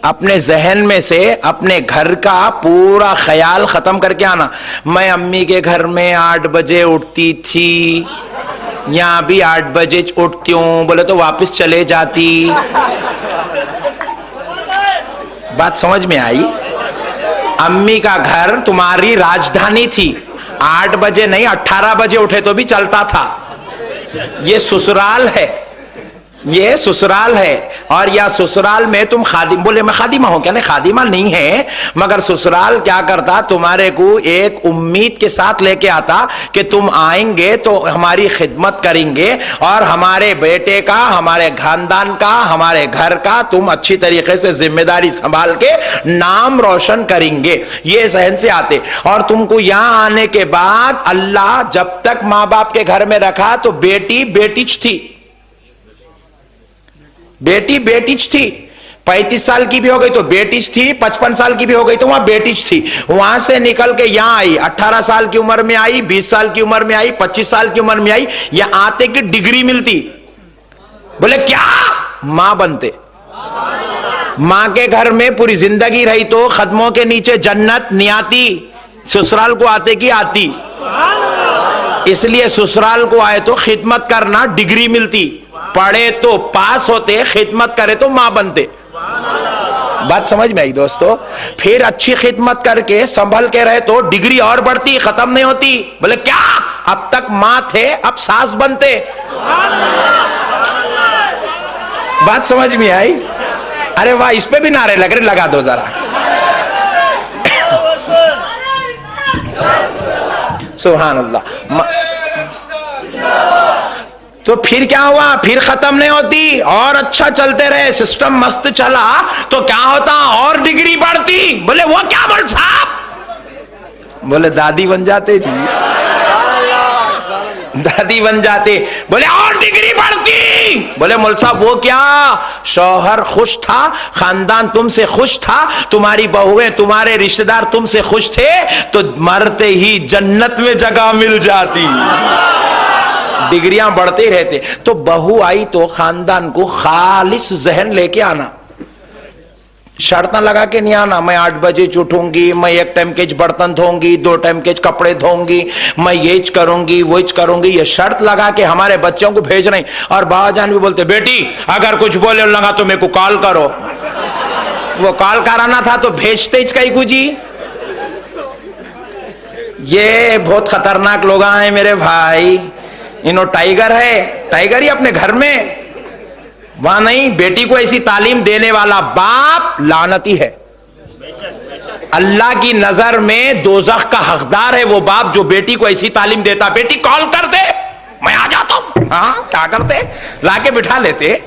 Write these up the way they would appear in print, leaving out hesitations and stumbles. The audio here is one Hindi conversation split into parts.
अपने जहन में से अपने घर का पूरा ख्याल खत्म करके आना। मैं अम्मी के घर में 8 बजे उठती थी, यहां भी 8 बजे उठती हूं, बोले तो वापस चले जाती। बात समझ में आई? अम्मी का घर तुम्हारी राजधानी थी, 8 बजे नहीं 18 बजे उठे तो भी चलता था। ये ससुराल है, ये ससुराल है। और या ससुराल में तुम खादिम, बोले मैं खादिमा हूं क्या? नहीं, खादिमा नहीं है, मगर ससुराल क्या करता, तुम्हारे को एक उम्मीद के साथ लेके आता कि तुम आएंगे तो हमारी खिदमत करेंगे और हमारे बेटे का, हमारे खानदान का, हमारे घर का तुम अच्छी तरीके से जिम्मेदारी संभाल के नाम रोशन करेंगे। ये जहन से आते। और तुमको यहां आने के बाद अल्लाह जब तक माँ बाप के घर में रखा तो बेटी बेटीच थी, बेटी बेटीच थी। 35 साल की भी हो गई तो बेटीच थी, 55 साल की भी हो गई तो वहां बेटीच थी। वहां से निकल के यहां आई, 18 साल की उम्र में आई, 20 साल की उम्र में आई, 25 साल की उम्र में आई, यहां आते की डिग्री मिलती। बोले क्या? मां बनते। मां के घर में पूरी जिंदगी रही तो कदमों के नीचे जन्नत नहीं आती, ससुराल को आते की आती। इसलिए ससुराल को आए तो खिदमत करना, डिग्री मिलती। पढ़े तो पास होते, खिदमत करे तो मां बनते। बात समझ में आई दोस्तों? फिर अच्छी खिदमत करके संभल के रहे तो डिग्री और बढ़ती, खत्म नहीं होती। बोले क्या? अब तक मां थे, अब सास बनते। बात समझ में आई? अरे वाह, इस पे भी नारे लग रहे, लगा दो जरा। सुभान अल्लाह। तो फिर क्या हुआ? फिर खत्म नहीं होती, और अच्छा चलते रहे, सिस्टम मस्त चला तो क्या होता? और डिग्री बढ़ती। बोले वो क्या बोल साहब? बोले दादी बन जाते जी, दादी बन जाते। बोले और डिग्री बढ़ती। बोले मौल साहब वो क्या? शौहर खुश था, खानदान तुमसे खुश था, तुम्हारी बहुएं, तुम्हारे रिश्तेदार तुमसे खुश थे, तो मरते ही जन्नत में जगह मिल जाती। डिग्रियां बढ़ते ही रहते। तो बहू आई तो खानदान को खालिस जहन लेके आना, शर्त लगा के नहीं आना। मैं 8 बजे उठूंगी, मैं 1 टाइम के बर्तन धोऊंगी, 2 टाइम के कपड़े धोऊंगी, मैं ये करूंगी वो करूंगी। ये शर्त लगा के हमारे बच्चों को भेज रहे। और बाबाजान भी बोलते बेटी अगर कुछ बोले लगा तो मेरे को कॉल करो। वो कॉल कराना था तो भेजते कहीं को जी। ये बहुत खतरनाक लोग हैं मेरे भाई। इन्हों टाइगर है, टाइगर ही अपने घर में, वहां नहीं। बेटी को ऐसी तालीम देने वाला बाप लानती है। अल्लाह की नजर में दोज़ख का हकदार है वो बाप जो बेटी को ऐसी तालीम देता। बेटी कॉल कर दे, मैं आ जाता हूं। हाँ क्या करते? लाके बिठा लेते।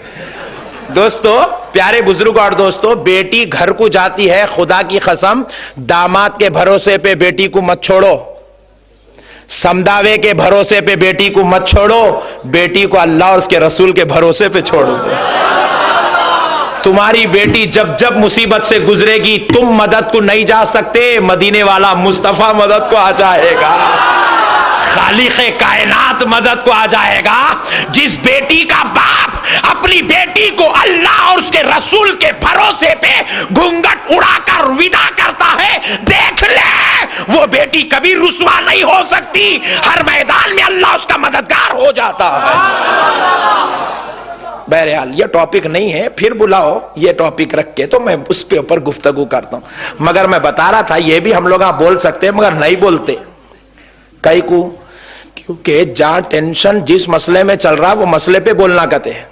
दोस्तों, प्यारे बुजुर्ग और दोस्तों, बेटी घर को जाती है, खुदा की कसम दामाद के भरोसे पे बेटी को मत छोड़ो, समदावे के भरोसे पे बेटी को मत छोड़ो, बेटी को अल्लाह और उसके रसूल के भरोसे पे छोड़ो। तुम्हारी बेटी जब जब मुसीबत से गुजरेगी तुम मदद को नहीं जा सकते, मदीने वाला मुस्तफा मदद को आ जाएगा, खालिक़े कायनात मदद को आ जाएगा। जिस बेटी का बाप अपनी बेटी को अल्लाह और उसके रसूल के भरोसे पे घूंघट उड़ाकर विदा करता है, देख ले वो बेटी कभी रुसवा नहीं हो सकती। हर मैदान में अल्लाह उसका मददगार हो जाता है। बहरहाल ये टॉपिक नहीं है, फिर बुलाओ ये टॉपिक रख के तो मैं उस पे ऊपर गुफ्तगू करता हूं। मगर मैं बता रहा था ये भी हम लोग बोल सकते हैं मगर नहीं बोलते कई को, क्योंकि जहां टेंशन जिस मसले में चल रहा वो मसले पे बोलना कहते हैं।